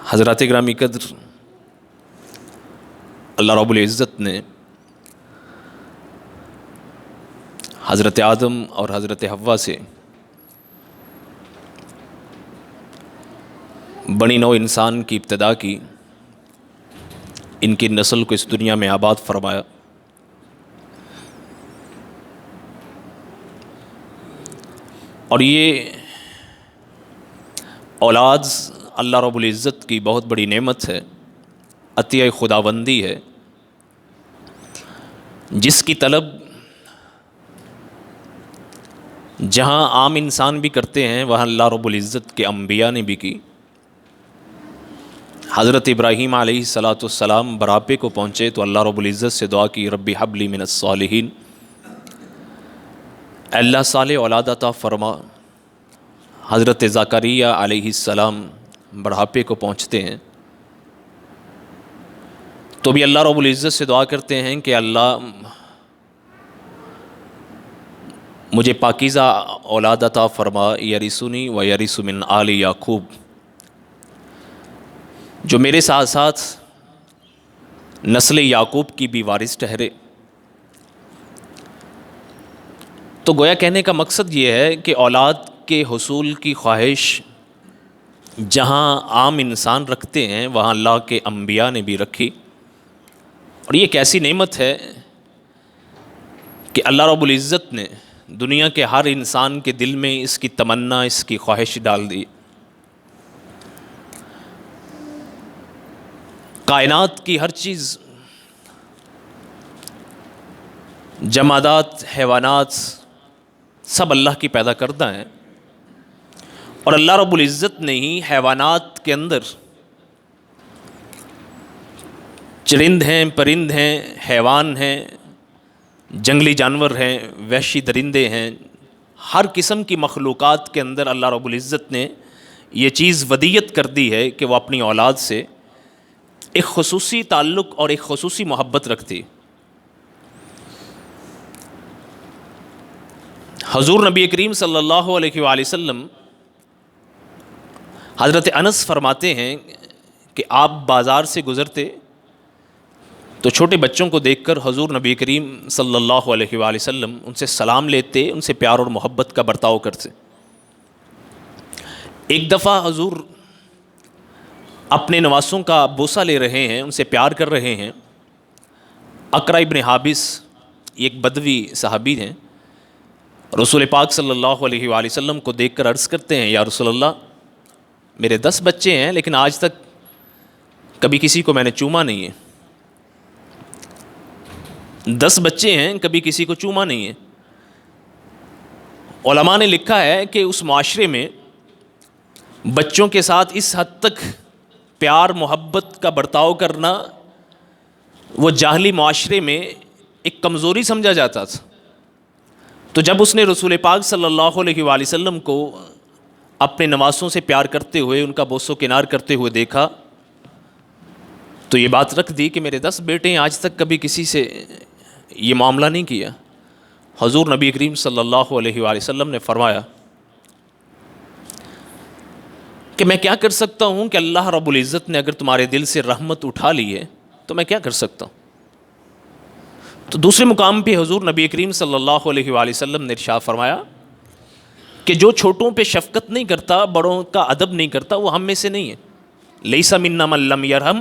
حضرات گرامی قدر، اللہ رب العزت نے حضرت آدم اور حضرت حوا سے بنی نوع انسان کی ابتدا کی، ان کی نسل کو اس دنیا میں آباد فرمایا، اور یہ اولاد اللہ رب العزت کی بہت بڑی نعمت ہے، عطیہ خداوندی ہے، جس کی طلب جہاں عام انسان بھی کرتے ہیں وہاں اللہ رب العزت کے انبیاء نے بھی کی۔ حضرت ابراہیم علیہ السلام براپے کو پہنچے تو اللہ رب العزت سے دعا کی، ربی حب لی من الصالحین، اللہ صالح اولاد عطا فرما۔ حضرت زکریہ علیہ السلام بڑھاپے کو پہنچتے ہیں تو بھی اللہ رب العزت سے دعا کرتے ہیں کہ اللہ مجھے پاکیزہ اولاد عطا فرما، یرثنی و یرث من آل یعقوب، جو میرے ساتھ ساتھ نسل یعقوب کی بھی وارث ٹھہرے۔ تو گویا کہنے کا مقصد یہ ہے کہ اولاد کے حصول کی خواہش جہاں عام انسان رکھتے ہیں وہاں اللہ کے انبیاء نے بھی رکھی، اور یہ ایک ایسی نعمت ہے کہ اللہ رب العزت نے دنیا کے ہر انسان کے دل میں اس کی تمنا، اس کی خواہش ڈال دی۔ کائنات کی ہر چیز، جمادات، حیوانات، سب اللہ کی پیدا کردہ ہیں، اور اللہ رب العزت نے ہی حیوانات کے اندر چرند ہیں، پرند ہیں، حیوان ہیں، جنگلی جانور ہیں، وحشی درندے ہیں، ہر قسم کی مخلوقات کے اندر اللہ رب العزت نے یہ چیز ودیت کر دی ہے کہ وہ اپنی اولاد سے ایک خصوصی تعلق اور ایک خصوصی محبت رکھتی۔ حضور نبی کریم صلی اللہ علیہ وآلہ وسلم حضرت انس فرماتے ہیں کہ آپ بازار سے گزرتے تو چھوٹے بچوں کو دیکھ کر حضور نبی کریم صلی اللہ علیہ وآلہ وسلم ان سے سلام لیتے، ان سے پیار اور محبت کا برتاؤ کرتے۔ ایک دفعہ حضور اپنے نواسوں کا بوسہ لے رہے ہیں، ان سے پیار کر رہے ہیں۔ اقرع ابن حابس ایک بدوی صحابی ہیں، رسول پاک صلی اللہ علیہ وآلہ وسلم کو دیکھ کر عرض کرتے ہیں، یا رسول اللہ، میرے 10 بچے ہیں لیکن آج تک کبھی کسی کو میں نے چوما نہیں ہے۔ 10 بچے ہیں، کبھی کسی کو چوما نہیں ہے۔ علماء نے لکھا ہے کہ اس معاشرے میں بچوں کے ساتھ اس حد تک پیار محبت کا برتاؤ کرنا وہ جاہلی معاشرے میں ایک کمزوری سمجھا جاتا تھا۔ تو جب اس نے رسول پاک صلی اللہ علیہ وآلہ وسلم کو اپنے نواسوں سے پیار کرتے ہوئے، ان کا بوس و کنار کرتے ہوئے دیکھا تو یہ بات رکھ دی کہ میرے 10 بیٹے ہیں، آج تک کبھی کسی سے یہ معاملہ نہیں کیا۔ حضور نبی کریم صلی اللہ علیہ وآلہ وسلم نے فرمایا کہ میں کیا کر سکتا ہوں کہ اللہ رب العزت نے اگر تمہارے دل سے رحمت اٹھا لی ہے تو میں کیا کر سکتا ہوں۔ تو دوسرے مقام پہ حضور نبی کریم صلی اللہ علیہ وآلہ وسلم نے ارشاد فرمایا کہ جو چھوٹوں پہ شفقت نہیں کرتا، بڑوں کا ادب نہیں کرتا، وہ ہم میں سے نہیں ہے۔ لیس منا من لم یرحم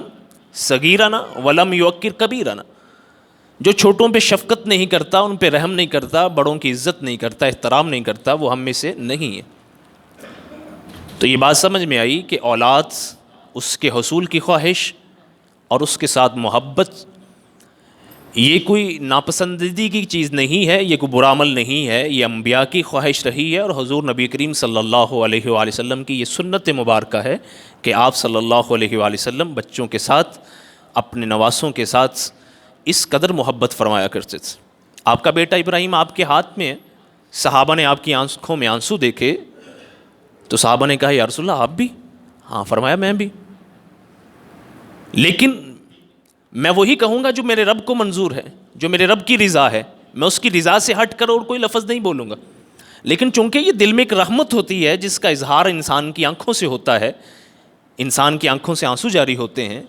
صغیرنا ولم یوقر کبیرنا، جو چھوٹوں پہ شفقت نہیں کرتا، ان پہ رحم نہیں کرتا، بڑوں کی عزت نہیں کرتا، احترام نہیں کرتا، وہ ہم میں سے نہیں ہے۔ تو یہ بات سمجھ میں آئی کہ اولاد، اس کے حصول کی خواہش اور اس کے ساتھ محبت، یہ کوئی ناپسندیدگی کی چیز نہیں ہے، یہ کوئی برا عمل نہیں ہے، یہ انبیاء کی خواہش رہی ہے، اور حضور نبی کریم صلی اللہ علیہ وآلہ وسلم کی یہ سنت مبارکہ ہے کہ آپ صلی اللہ علیہ وآلہ وسلم بچوں کے ساتھ، اپنے نواسوں کے ساتھ اس قدر محبت فرمایا کرتے تھے۔ آپ کا بیٹا ابراہیم آپ کے ہاتھ میں ہے، صحابہ نے آپ کی آنکھوں میں آنسو دیکھے تو صحابہ نے کہا، یا رسول اللہ آپ بھی؟ ہاں، فرمایا میں بھی، لیکن میں وہی کہوں گا جو میرے رب کو منظور ہے، جو میرے رب کی رضا ہے، میں اس کی رضا سے ہٹ کر اور کوئی لفظ نہیں بولوں گا۔ لیکن چونکہ یہ دل میں ایک رحمت ہوتی ہے جس کا اظہار انسان کی آنکھوں سے ہوتا ہے، انسان کی آنکھوں سے آنسو جاری ہوتے ہیں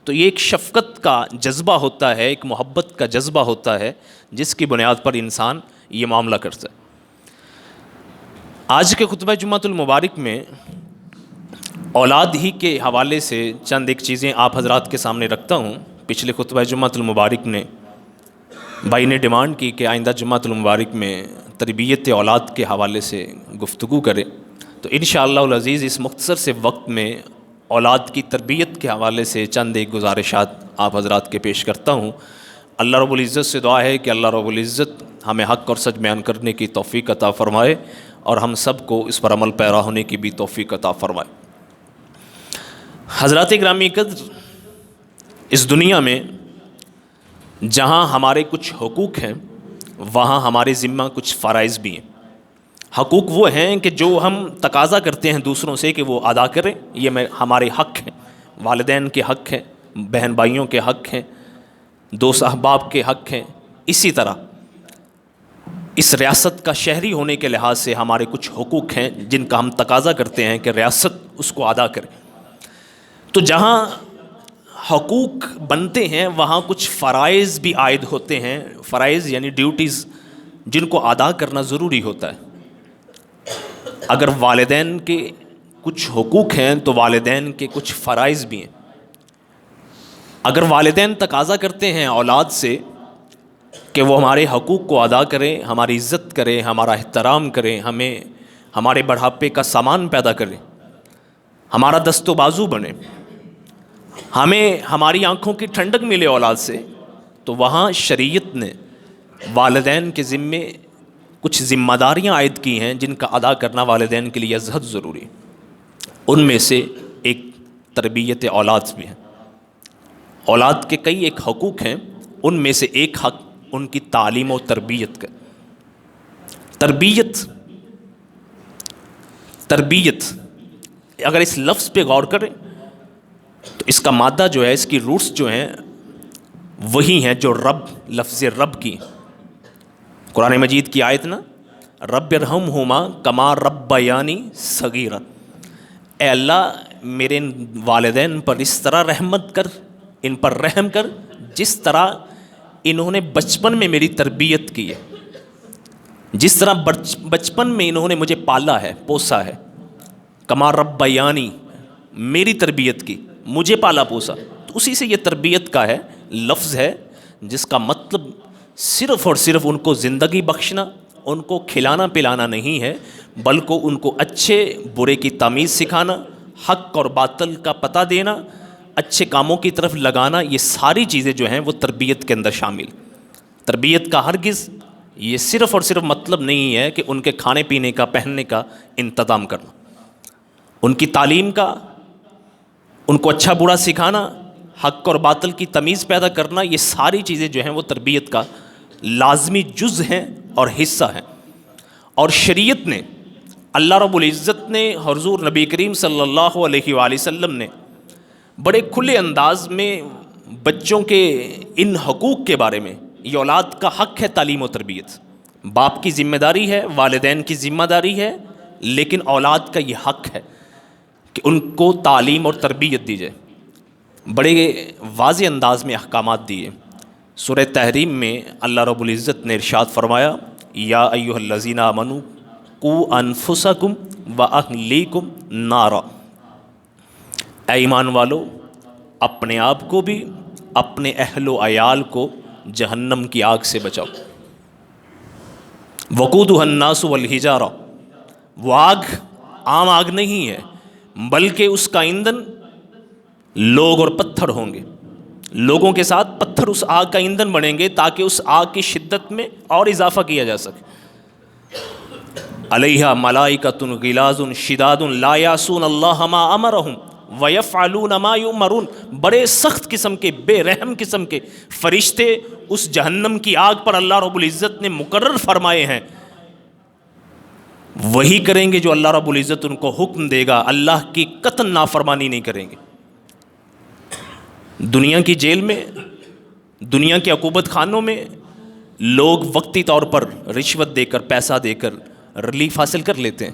تو یہ ایک شفقت کا جذبہ ہوتا ہے، ایک محبت کا جذبہ ہوتا ہے جس کی بنیاد پر انسان یہ معاملہ کرتا ہے۔ آج کے خطبہ جمعۃ المبارک میں اولاد ہی کے حوالے سے چند ایک چیزیں آپ حضرات کے سامنے رکھتا ہوں۔ پچھلے خطبہ جمعۃ المبارک نے بھائی نے ڈیمانڈ کی کہ آئندہ جمعۃ المبارک میں تربیت اولاد کے حوالے سے گفتگو کرے، تو انشاءاللہ العزیز اس مختصر سے وقت میں اولاد کی تربیت کے حوالے سے چند ایک گزارشات آپ حضرات کے پیش کرتا ہوں۔ اللہ رب العزت سے دعا ہے کہ اللہ رب العزت ہمیں حق اور سچ بیان کرنے کی توفیق عطا فرمائے اور ہم سب کو اس پر عمل پیرا ہونے کی بھی توفیق عطا فرمائے۔ حضرات گرامی قدر، اس دنیا میں جہاں ہمارے کچھ حقوق ہیں وہاں ہمارے ذمہ کچھ فرائض بھی ہیں۔ حقوق وہ ہیں کہ جو ہم تقاضا کرتے ہیں دوسروں سے کہ وہ ادا کریں، یہ ہمارے حق ہیں، والدین کے حق ہیں، بہن بھائیوں کے حق ہیں، دوست احباب کے حق ہیں۔ اسی طرح اس ریاست کا شہری ہونے کے لحاظ سے ہمارے کچھ حقوق ہیں جن کا ہم تقاضا کرتے ہیں کہ ریاست اس کو ادا کرے۔ تو جہاں حقوق بنتے ہیں وہاں کچھ فرائض بھی عائد ہوتے ہیں، فرائض یعنی ڈیوٹیز جن کو ادا کرنا ضروری ہوتا ہے۔ اگر والدین کے کچھ حقوق ہیں تو والدین کے کچھ فرائض بھی ہیں۔ اگر والدین تقاضا کرتے ہیں اولاد سے کہ وہ ہمارے حقوق کو ادا کریں، ہماری عزت کریں، ہمارا احترام کریں، ہمیں ہمارے بڑھاپے کا سامان پیدا کریں، ہمارا دست و بازو بنے، ہمیں ہماری آنکھوں کی ٹھنڈک ملے اولاد سے، تو وہاں شریعت نے والدین کے ذمے کچھ ذمہ داریاں عائد کی ہیں جن کا ادا کرنا والدین کے لیے ازحد ضروری ہے۔ ان میں سے ایک تربیت اولاد بھی ہے۔ اولاد کے کئی ایک حقوق ہیں، ان میں سے ایک حق ان کی تعلیم و تربیت کا۔ تربیت اگر اس لفظ پہ غور کریں تو اس کا مادہ جو ہے، اس کی روٹس جو ہیں وہی ہیں جو لفظ رب کی قرآن مجید کی آیت نا، رب ارحمہما کما ربیانی صغیرا، اے اللہ میرے والدین پر اس طرح رحمت کر، ان پر رحم کر جس طرح انہوں نے بچپن میں میری تربیت کی ہے، جس طرح بچپن میں انہوں نے مجھے پالا ہے، پوسا ہے۔ کما ربیانی، میری تربیت کی، مجھے پالا پوسا، تو اسی سے یہ تربیت کا ہے لفظ ہے جس کا مطلب صرف اور صرف ان کو زندگی بخشنا، ان کو کھلانا پلانا نہیں ہے، بلکہ ان کو اچھے برے کی تمیز سکھانا، حق اور باطل کا پتہ دینا، اچھے کاموں کی طرف لگانا، یہ ساری چیزیں جو ہیں وہ تربیت کے اندر شامل۔ تربیت کا ہرگز یہ صرف اور صرف مطلب نہیں ہے کہ ان کے کھانے پینے کا، پہننے کا انتظام کرنا، ان کی تعلیم کا، ان کو اچھا برا سکھانا، حق اور باطل کی تمیز پیدا کرنا، یہ ساری چیزیں جو ہیں وہ تربیت کا لازمی جز ہیں اور حصہ ہیں۔ اور شریعت نے، اللہ رب العزت نے، حضور نبی کریم صلی اللہ علیہ وآلہ وسلم نے بڑے کھلے انداز میں بچوں کے ان حقوق کے بارے میں، یہ اولاد کا حق ہے تعلیم و تربیت، باپ کی ذمہ داری ہے، والدین کی ذمہ داری ہے، لیکن اولاد کا یہ حق ہے کہ ان کو تعلیم اور تربیت دی جائے۔ بڑے واضح انداز میں احکامات دیے۔ سورہ تحریم میں اللہ رب العزت نے ارشاد فرمایا، یا ایھا الذین آمنوا قوا انفسکم واہلیکم نارا، اے ایمان والو اپنے آپ کو بھی، اپنے اہل و عیال کو جہنم کی آگ سے بچاؤ۔ وقودھا الناس والحجارہ، وہ آگ عام آگ نہیں ہے بلکہ اس کا ایندھن لوگ اور پتھر ہوں گے، لوگوں کے ساتھ پتھر اس آگ کا ایندھن بنیں گے تاکہ اس آگ کی شدت میں اور اضافہ کیا جا سکے۔ علیہا ملائکۃ غلاظ شداد لا یعصون اللہ ما امرہم ویفعلون ما یؤمرون، بڑے سخت قسم کے، بے رحم قسم کے فرشتے اس جہنم کی آگ پر اللہ رب العزت نے مقرر فرمائے ہیں، وہی کریں گے جو اللہ رب العزت ان کو حکم دے گا، اللہ کی قطعاً نافرمانی نہیں کریں گے۔ دنیا کی جیل میں، دنیا کے عقوبت خانوں میں لوگ وقتی طور پر رشوت دے کر، پیسہ دے کر ریلیف حاصل کر لیتے ہیں،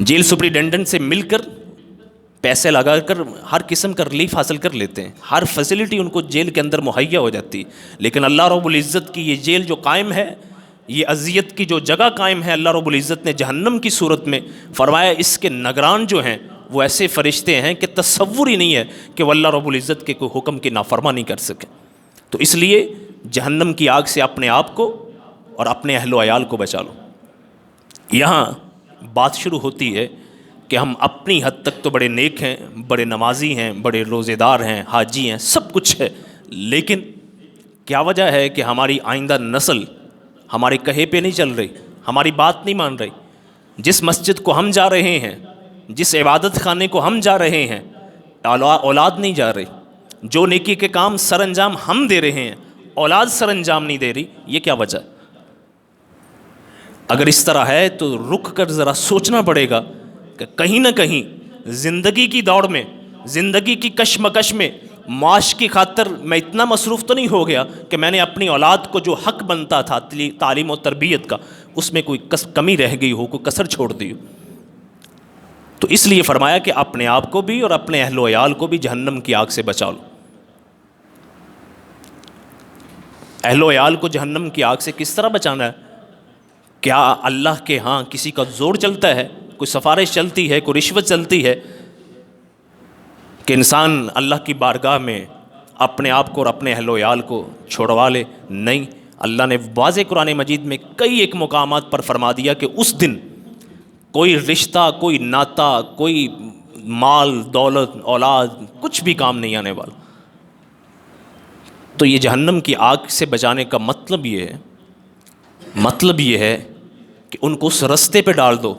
جیل سپرنٹینڈنٹ سے مل کر پیسے لگا کر ہر قسم کا ریلیف حاصل کر لیتے ہیں، ہر فیسلٹی ان کو جیل کے اندر مہیا ہو جاتی ہے، لیکن اللہ رب العزت کی یہ جیل جو قائم ہے، یہ اذیت کی جو جگہ قائم ہے، اللہ رب العزت نے جہنم کی صورت میں فرمایا اس کے نگران جو ہیں وہ ایسے فرشتے ہیں کہ تصور ہی نہیں ہے کہ وہ اللہ رب العزت کے کوئی حکم کی نافرمانی کر سکے۔ تو اس لیے جہنم کی آگ سے اپنے آپ کو اور اپنے اہل و عیال کو بچا لو۔ یہاں بات شروع ہوتی ہے کہ ہم اپنی حد تک تو بڑے نیک ہیں، بڑے نمازی ہیں، بڑے روزے دار ہیں، حاجی ہیں، سب کچھ ہے، لیکن کیا وجہ ہے کہ ہماری آئندہ نسل ہمارے کہے پہ نہیں چل رہی، ہماری بات نہیں مان رہی؟ جس مسجد کو ہم جا رہے ہیں، جس عبادت خانے کو ہم جا رہے ہیں، اولاد نہیں جا رہی۔ جو نیکی کے کام سر انجام ہم دے رہے ہیں، اولاد سر انجام نہیں دے رہی، یہ کیا وجہ ہے؟ اگر اس طرح ہے تو رک کر ذرا سوچنا پڑے گا کہ کہیں نہ کہیں زندگی کی دوڑ میں، زندگی کی کشمکش میں، معاش کی خاطر میں اتنا مصروف تو نہیں ہو گیا کہ میں نے اپنی اولاد کو جو حق بنتا تھا تعلیم و تربیت کا، اس میں کوئی کمی رہ گئی ہو، کوئی کسر چھوڑ دی ہو۔ تو اس لیے فرمایا کہ اپنے آپ کو بھی اور اپنے اہل و عیال کو بھی جہنم کی آگ سے بچا لو۔ اہل و عیال کو جہنم کی آگ سے کس طرح بچانا ہے؟ کیا اللہ کے ہاں کسی کا زور چلتا ہے، کوئی سفارش چلتی ہے، کوئی رشوت چلتی ہے کہ انسان اللہ کی بارگاہ میں اپنے آپ کو اور اپنے اہل و عیال کو چھوڑوا لے؟ نہیں، اللہ نے واضح قرآن مجید میں کئی ایک مقامات پر فرما دیا کہ اس دن کوئی رشتہ، کوئی ناتا، کوئی مال دولت اولاد کچھ بھی کام نہیں آنے والا۔ تو یہ جہنم کی آگ سے بچانے کا مطلب یہ ہے کہ ان کو اس رستے پہ ڈال دو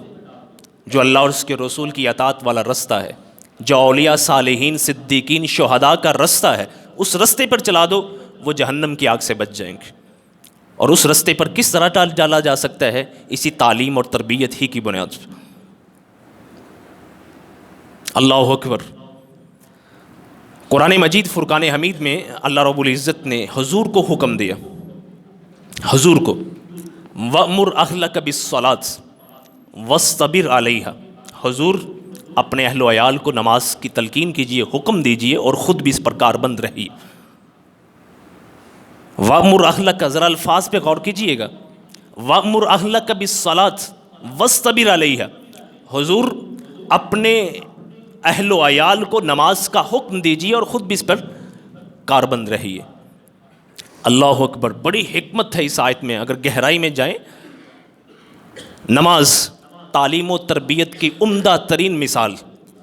جو اللہ اور اس کے رسول کی اطاعت والا رستہ ہے، جو اولیاء صالحین صدیقین شہداء کا رستہ ہے، اس رستے پر چلا دو، وہ جہنم کی آگ سے بچ جائیں گے۔ اور اس رستے پر کس طرح ڈالا جا سکتا ہے؟ اسی تعلیم اور تربیت ہی کی بنیاد پر۔ اللہ اکبر۔ قرآن مجید فرقان حمید میں اللہ رب العزت نے حضور کو حکم دیا، حضور کو وَأْمُرْ أَهْلَكَ بِالصَّلَاةِ وَاصْطَبِرْ عَلَيْهَا، حضور اپنے اہل و عیال کو نماز کی تلقین کیجئے، حکم دیجئے اور خود بھی اس پر کاربند رہیے۔ وَأْمُرْ أَهْلَكَ، ذرا الفاظ پہ غور کیجئے گا، وَأْمُرْ أَهْلَكَ بِالصَّلَاةِ وَاصْطَبِرْ عَلَيْهَا، حضور اپنے اہل و عیال کو نماز کا حکم دیجئے اور خود بھی اس پر کاربند رہیے۔ اللہ اکبر، بڑی حکمت ہے اس آیت میں۔ اگر گہرائی میں جائیں، نماز تعلیم و تربیت کی عمدہ ترین مثال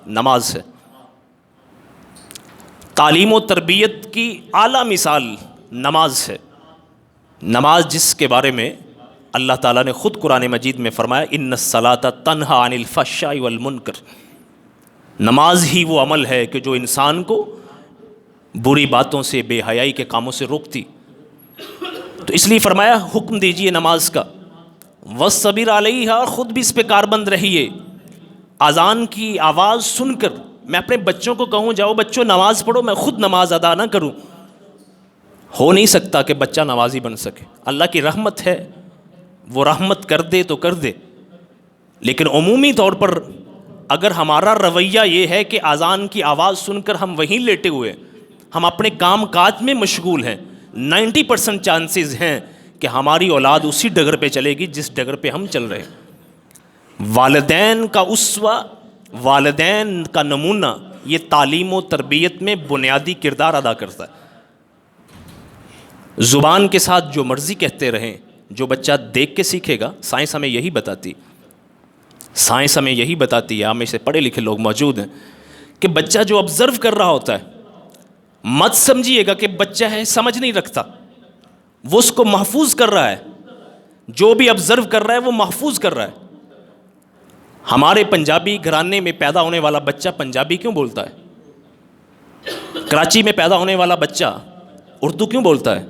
نماز ہے، تعلیم و تربیت کی اعلیٰ مثال نماز ہے۔ نماز جس کے بارے میں اللہ تعالیٰ نے خود قرآن مجید میں فرمایا ان الصلاۃ تنہی عن الفحشاء والمنکر، نماز ہی وہ عمل ہے کہ جو انسان کو بری باتوں سے، بے حیائی کے کاموں سے روکتی۔ تو اس لیے فرمایا حکم دیجئے نماز کا، وَالصَّبِرْ عَلَيْهَا، اور خود بھی اس پہ کاربند رہیے۔ اذان کی آواز سن کر میں اپنے بچوں کو کہوں جاؤ بچوں نماز پڑھو، میں خود نماز ادا نہ کروں، ہو نہیں سکتا کہ بچہ نمازی بن سکے۔ اللہ کی رحمت ہے، وہ رحمت کر دے تو کر دے، لیکن عمومی طور پر اگر ہمارا رویہ یہ ہے کہ اذان کی آواز سن کر ہم وہیں لیٹے ہوئے، ہم اپنے کام کاج میں مشغول ہیں، 90% چانسز ہیں کہ ہماری اولاد اسی ڈگر پہ چلے گی جس ڈگر پہ ہم چل رہے ہیں۔ والدین کا اسوہ، والدین کا نمونہ، یہ تعلیم و تربیت میں بنیادی کردار ادا کرتا ہے۔ زبان کے ساتھ جو مرضی کہتے رہیں، جو بچہ دیکھ کے سیکھے گا، سائنس ہمیں یہی بتاتی ہے، ہم میں سے پڑھے لکھے لوگ موجود ہیں، کہ بچہ جو آبزرو کر رہا ہوتا ہے، مت سمجھیے گا کہ بچہ ہے سمجھ نہیں رکھتا، وہ اس کو محفوظ کر رہا ہے، جو بھی آبزرو کر رہا ہے وہ محفوظ کر رہا ہے۔ ہمارے پنجابی گھرانے میں پیدا ہونے والا بچہ پنجابی کیوں بولتا ہے؟ کراچی میں پیدا ہونے والا بچہ اردو کیوں بولتا ہے؟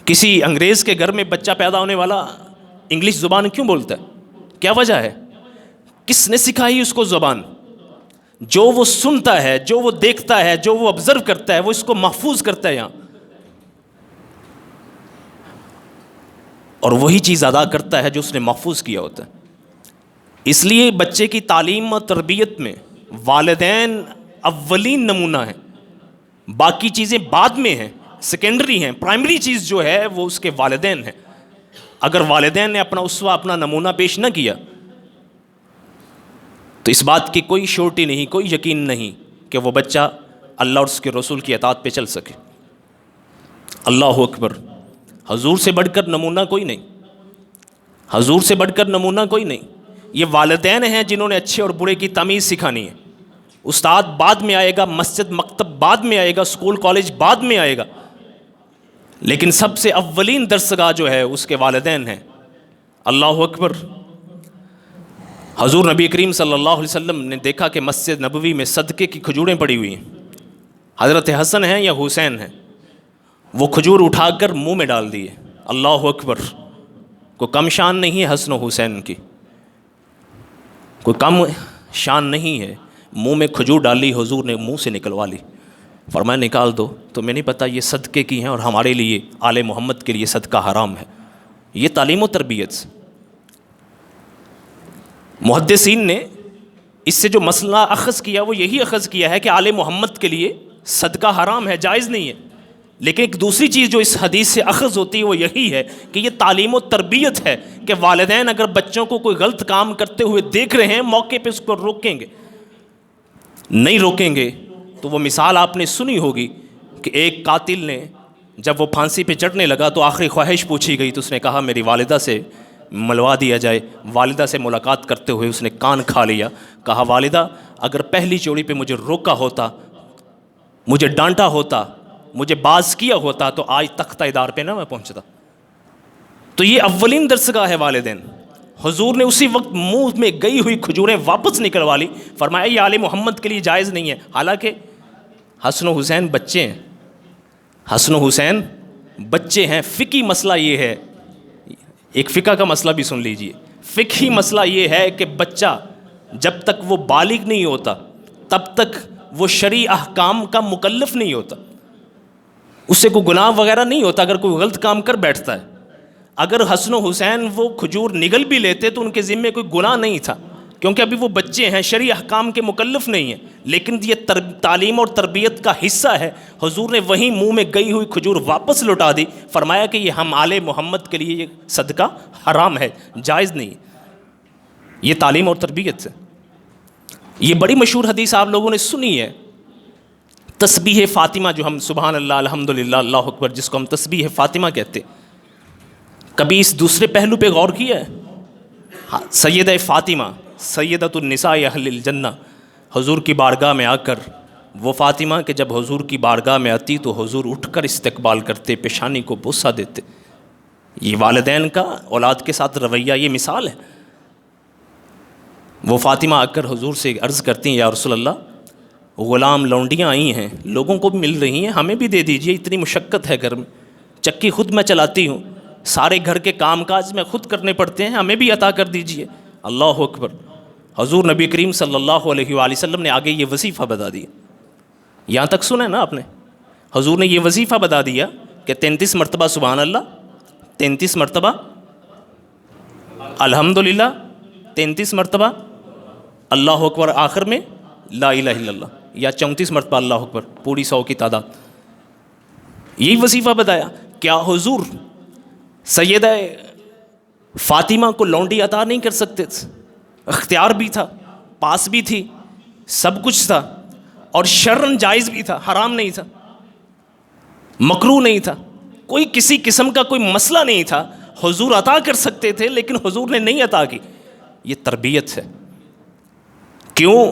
کسی انگریز کے گھر میں بچہ پیدا ہونے والا انگلش زبان کیوں بولتا ہے؟ کیا وجہ ہے؟ کس نے سکھائی اس کو زبان؟ جو وہ سنتا ہے، جو وہ دیکھتا ہے، جو وہ آبزرو کرتا ہے، وہ اس کو محفوظ کرتا ہے یہاں، اور وہی چیز ادا کرتا ہے جو اس نے محفوظ کیا ہوتا ہے۔ اس لیے بچے کی تعلیم و تربیت میں والدین اولین نمونہ ہیں، باقی چیزیں بعد میں ہیں، سیکنڈری ہیں، پرائمری چیز جو ہے وہ اس کے والدین ہیں۔ اگر والدین نے اپنا اسوہ، اپنا نمونہ پیش نہ کیا تو اس بات کی کوئی شورٹی نہیں، کوئی یقین نہیں کہ وہ بچہ اللہ اور اس کے رسول کی اطاعت پہ چل سکے۔ اللہ اکبر۔ حضور سے بڑھ کر نمونہ کوئی نہیں، حضور سے بڑھ کر نمونہ کوئی نہیں۔ یہ والدین ہیں جنہوں نے اچھے اور برے کی تمیز سکھانی ہے۔ استاد بعد میں آئے گا، مسجد مکتب بعد میں آئے گا، اسکول کالج بعد میں آئے گا، لیکن سب سے اولین درسگاہ جو ہے اس کے والدین ہیں۔ اللہ اکبر۔ حضور نبی کریم صلی اللہ علیہ وسلم نے دیکھا کہ مسجد نبوی میں صدقے کی کھجوریں پڑی ہوئی ہیں، حضرت حسن ہیں یا حسین ہیں، وہ کھجور اٹھا کر منہ میں ڈال دیے۔ اللہ اکبر۔ کوئی کم شان نہیں ہے حسن و حسین کی، کوئی کم شان نہیں ہے۔ منہ میں کھجور ڈالی، حضور نے منہ سے نکلوا لی، فرمایا نکال دو، تو میں نہیں پتا یہ صدقے کی ہیں اور ہمارے لیے آل محمد کے لیے صدقہ حرام ہے۔ یہ تعلیم و تربیت سے محدثین نے اس سے جو مسئلہ اخذ کیا وہ یہی اخذ کیا ہے کہ آل محمد کے لیے صدقہ حرام ہے، جائز نہیں ہے۔ لیکن ایک دوسری چیز جو اس حدیث سے اخذ ہوتی ہے وہ یہی ہے کہ یہ تعلیم و تربیت ہے کہ والدین اگر بچوں کو کوئی غلط کام کرتے ہوئے دیکھ رہے ہیں، موقع پہ اس کو روکیں گے، نہیں روکیں گے تو وہ مثال آپ نے سنی ہوگی کہ ایک قاتل نے جب وہ پھانسی پہ چڑھنے لگا تو آخری خواہش پوچھی گئی تو اس نے کہا میری والدہ سے ملوا دیا جائے۔ والدہ سے ملاقات کرتے ہوئے اس نے کان کھا لیا، کہا والدہ اگر پہلی چوری پہ مجھے روکا ہوتا، مجھے ڈانٹا ہوتا، مجھے باز کیا ہوتا تو آج تختہ دار پہ نہ میں پہنچتا۔ تو یہ اولین درسگاہ ہے والدین۔ حضور نے اسی وقت منہ میں گئی ہوئی کھجوریں واپس نکلوا لی، فرمایا یہ آل محمد کے لیے جائز نہیں ہے۔ حالانکہ حسن و حسین بچے ہیں، حسن و حسین بچے ہیں۔ فقہی مسئلہ یہ ہے، ایک فقہ کا مسئلہ بھی سن لیجئے۔ فقہی مسئلہ یہ ہے کہ بچہ جب تک وہ بالغ نہیں ہوتا تب تک وہ شرعی احکام کا مکلف نہیں ہوتا، اس سے کوئی گناہ وغیرہ نہیں ہوتا اگر کوئی غلط کام کر بیٹھتا ہے۔ اگر حسن و حسین وہ کھجور نگل بھی لیتے تو ان کے ذمے کوئی گناہ نہیں تھا، کیونکہ ابھی وہ بچے ہیں، شرعی احکام کے مکلف نہیں ہیں۔ لیکن یہ تعلیم اور تربیت کا حصہ ہے۔ حضور نے وہیں منہ میں گئی ہوئی کھجور واپس لوٹا دی، فرمایا کہ یہ ہم آل محمد کے لیے یہ صدقہ حرام ہے، جائز نہیں ہے۔ یہ تعلیم اور تربیت ہے۔ یہ بڑی مشہور حدیث آپ لوگوں نے سنی ہے، تسبیح فاطمہ جو ہم سبحان اللہ الحمدللہ اللہ اکبر جس کو ہم تسبیح فاطمہ کہتے ہیں، کبھی اس دوسرے پہلو پہ غور کیا ہے؟ سیدہ فاطمہ سیدۃ النساء اہل الجنہ، حضور کی بارگاہ میں آ کر وہ فاطمہ کہ جب حضور کی بارگاہ میں آتی تو حضور اٹھ کر استقبال کرتے، پیشانی کو بوسہ دیتے۔ یہ والدین کا اولاد کے ساتھ رویہ، یہ مثال ہے۔ وہ فاطمہ آ کر حضور سے عرض کرتی ہیں یا رسول اللہ غلام لونڈیاں آئی ہیں، لوگوں کو بھی مل رہی ہیں، ہمیں بھی دے دیجئے، اتنی مشقت ہے گھر میں، چکی خود میں چلاتی ہوں، سارے گھر کے کام کاج میں خود کرنے پڑتے ہیں، ہمیں بھی عطا کر دیجئے۔ اللہ اکبر۔ حضور نبی کریم صلی اللہ علیہ وآلہ وسلم نے آگے یہ وظیفہ بتا دیا، یہاں تک سنا نا آپ نے؟ حضور نے یہ وظیفہ بتا دیا کہ 33 مرتبہ سبحان اللہ، 33 مرتبہ الحمدللہ، 33 مرتبہ اللہ اکبر، آخر میں لا الہ الا اللہ، یا 34 مرتبہ اللہ اکبر، پوری 100 کی تعداد۔ یہی وظیفہ بتایا۔ کیا حضور سیدہ فاطمہ کو لونڈی عطا نہیں کر سکتے تھے؟ اختیار بھی تھا، پاس بھی تھی، سب کچھ تھا، اور شرعاً جائز بھی تھا، حرام نہیں تھا، مکروہ نہیں تھا، کوئی کسی قسم کا کوئی مسئلہ نہیں تھا۔ حضور عطا کر سکتے تھے لیکن حضور نے نہیں عطا کی۔ یہ تربیت ہے۔ کیوں؟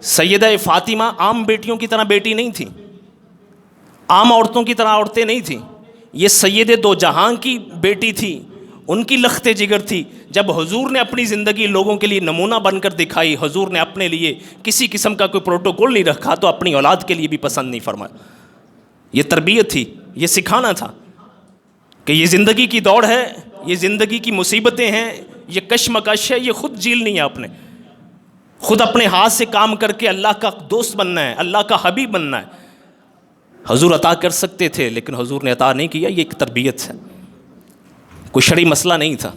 سیدہ فاطمہ عام بیٹیوں کی طرح بیٹی نہیں تھی، عام عورتوں کی طرح عورتیں نہیں تھیں، یہ سید دو جہاں کی بیٹی تھی، ان کی لخت جگر تھی۔ جب حضور نے اپنی زندگی لوگوں کے لیے نمونہ بن کر دکھائی، حضور نے اپنے لیے کسی قسم کا کوئی پروٹوکول نہیں رکھا تو اپنی اولاد کے لیے بھی پسند نہیں فرمایا۔ یہ تربیت تھی، یہ سکھانا تھا کہ یہ زندگی کی دوڑ ہے، یہ زندگی کی مصیبتیں ہیں، یہ کشمکش ہے، یہ خود جھیلنی ہے، آپ نے خود اپنے ہاتھ سے کام کر کے اللہ کا دوست بننا ہے، اللہ کا حبیب بننا ہے۔ حضور عطا کر سکتے تھے لیکن حضور نے عطا نہیں کیا۔ یہ ایک تربیت ہے۔ کوئی شرعی مسئلہ نہیں تھا،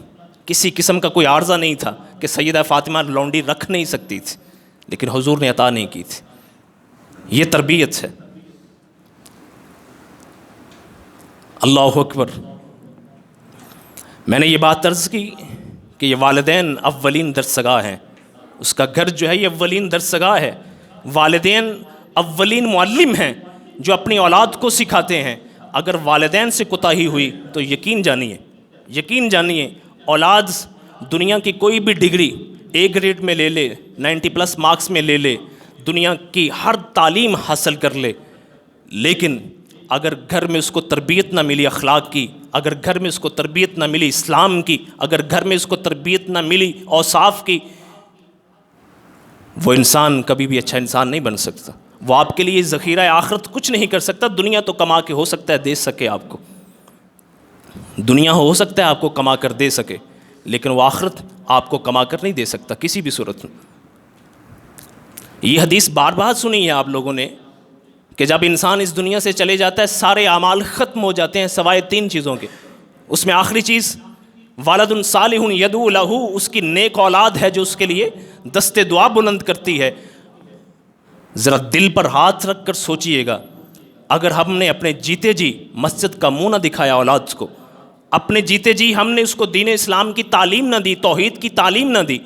کسی قسم کا کوئی عارضہ نہیں تھا کہ سیدہ فاطمہ لونڈی رکھ نہیں سکتی تھی، لیکن حضور نے عطا نہیں کی تھی. یہ تربیت ہے. اللہ اکبر. میں نے یہ بات عرض کی کہ یہ والدین اولین درسگاہ ہیں. اس کا گھر جو ہے یہ اولین درسگاہ ہے. والدین اولین معلم ہیں جو اپنی اولاد کو سکھاتے ہیں. اگر والدین سے کوتاہی ہوئی تو یقین جانیے اولاد دنیا کی کوئی بھی ڈگری A گریڈ میں لے لے, 90+ مارکس میں لے لے, دنیا کی ہر تعلیم حاصل کر لے, لیکن اگر گھر میں اس کو تربیت نہ ملی اخلاق کی, اگر گھر میں اس کو تربیت نہ ملی اسلام کی, اگر گھر میں اس کو تربیت نہ ملی اوصاف کی, وہ انسان کبھی بھی اچھا انسان نہیں بن سکتا. وہ آپ کے لیے ذخیرہ آخرت کچھ نہیں کر سکتا. دنیا تو کما کے ہو سکتا ہے دے سکے آپ کو, دنیا ہو سکتا ہے آپ کو کما کر دے سکے, لیکن وہ آخرت آپ کو کما کر نہیں دے سکتا کسی بھی صورت میں. یہ حدیث بار بار سنی ہے آپ لوگوں نے کہ جب انسان اس دنیا سے چلے جاتا ہے سارے اعمال ختم ہو جاتے ہیں سوائے 3 چیزوں کے. اس میں آخری چیز والد صالح یدعو لہ, اس کی نیک اولاد ہے جو اس کے لیے دست دعا بلند کرتی ہے. ذرا دل پر ہاتھ رکھ کر سوچئے گا, اگر ہم نے اپنے جیتے جی مسجد کا منہ نہ دکھایا اولاد کو, اپنے جیتے جی ہم نے اس کو دین اسلام کی تعلیم نہ دی, توحید کی تعلیم نہ دی,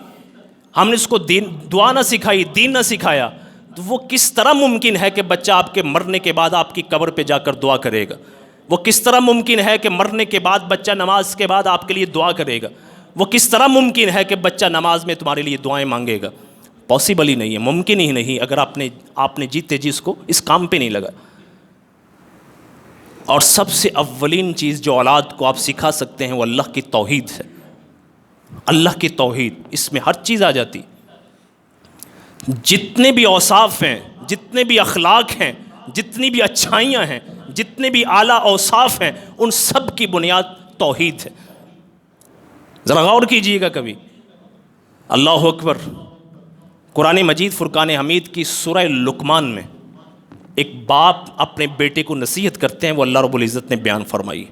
ہم نے اس کو دعا نہ سکھائی, دین نہ سکھایا, تو وہ کس طرح ممکن ہے کہ بچہ آپ کے مرنے کے بعد آپ کی قبر پہ جا کر دعا کرے گا؟ وہ کس طرح ممکن ہے کہ مرنے کے بعد بچہ نماز کے بعد آپ کے لیے دعا کرے گا؟ وہ کس طرح ممکن ہے کہ بچہ نماز میں تمہارے لیے دعائیں مانگے گا؟ پاسبل ہی نہیں ہے, ممکن ہی نہیں, اگر آپ نے جیتے جی اس کو اس کام پہ نہیں لگا. اور سب سے اولین چیز جو اولاد کو آپ سکھا سکتے ہیں وہ اللہ کی توحید ہے. اللہ کی توحید, اس میں ہر چیز آ جاتی. جتنے بھی اوصاف ہیں, جتنے بھی اخلاق ہیں, جتنی بھی اچھائیاں ہیں, جتنے بھی اعلیٰ اوصاف ہیں, ان سب کی بنیاد توحید ہے. ذرا غور کیجئے گا کبھی. اللہ اکبر. قرآن مجید فرقان حمید کی سورہ لقمان میں ایک باپ اپنے بیٹے کو نصیحت کرتے ہیں, وہ اللہ رب العزت نے بیان فرمائی,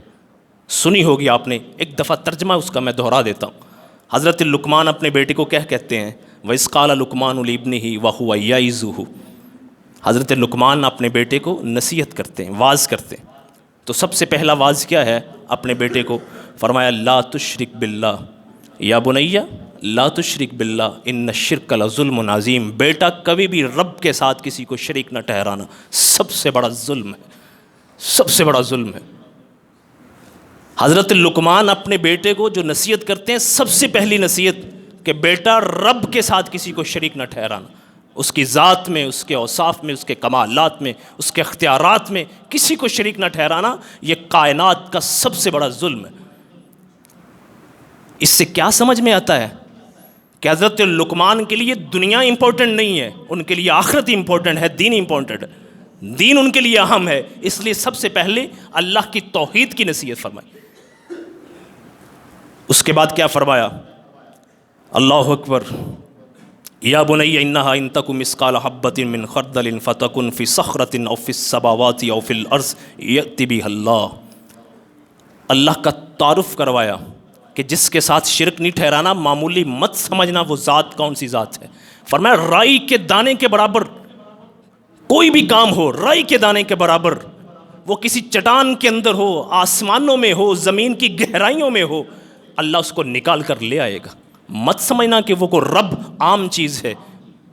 سنی ہوگی آپ نے. ایک دفعہ ترجمہ اس کا میں دہرا دیتا ہوں. حضرت لقمان اپنے بیٹے کو کہتے ہیں, وَإِذْ قَالَ لُقْمَانُ لِابْنِهِ وَهُوَ يَعِظُهُ. حضرت لقمان اپنے بیٹے کو نصیحت کرتے ہیں, واعظ کرتے ہیں. تو سب سے پہلا واعظ کیا ہے اپنے بیٹے کو؟ فرمایا لا تشرک باللہ یا بنیہ لا تشرک باللہ ان الشرک لظلم عظیم. بیٹا کبھی بھی رب کے ساتھ کسی کو شریک نہ ٹھہرانا, سب سے بڑا ظلم ہے, سب سے بڑا ظلم ہے. حضرت لقمان اپنے بیٹے کو جو نصیحت کرتے ہیں, سب سے پہلی نصیحت کہ بیٹا رب کے ساتھ کسی کو شریک نہ ٹھہرانا. اس کی ذات میں, اس کے اوصاف میں, اس کے کمالات میں, اس کے اختیارات میں کسی کو شریک نہ ٹھہرانا, یہ کائنات کا سب سے بڑا ظلم ہے. اس سے کیا سمجھ میں آتا ہے کہ حضرت لقمان کے لیے دنیا امپورٹنٹ نہیں ہے, ان کے لیے آخرت امپورٹنٹ ہے, دین امپورٹنٹ ہے, دین ان کے لیے اہم ہے. اس لیے سب سے پہلے اللہ کی توحید کی نصیحت فرمائی. اس کے بعد کیا فرمایا؟ اللہ اکبر. یا بنی انہا ان تک مثقال حبۃ من خردل فتکن فی صخرۃ او فی السماوات او فی الارض یأتی بہا اللہ. اللہ کا تعارف کروایا کہ جس کے ساتھ شرک نہیں ٹھہرانا, معمولی مت سمجھنا وہ ذات کون سی ذات ہے. فرمایا رائی کے دانے کے برابر کوئی بھی کام ہو, رائی کے دانے کے برابر, وہ کسی چٹان کے اندر ہو, آسمانوں میں ہو, زمین کی گہرائیوں میں ہو, اللہ اس کو نکال کر لے آئے گا. مت سمجھنا کہ وہ کوئی رب عام چیز ہے,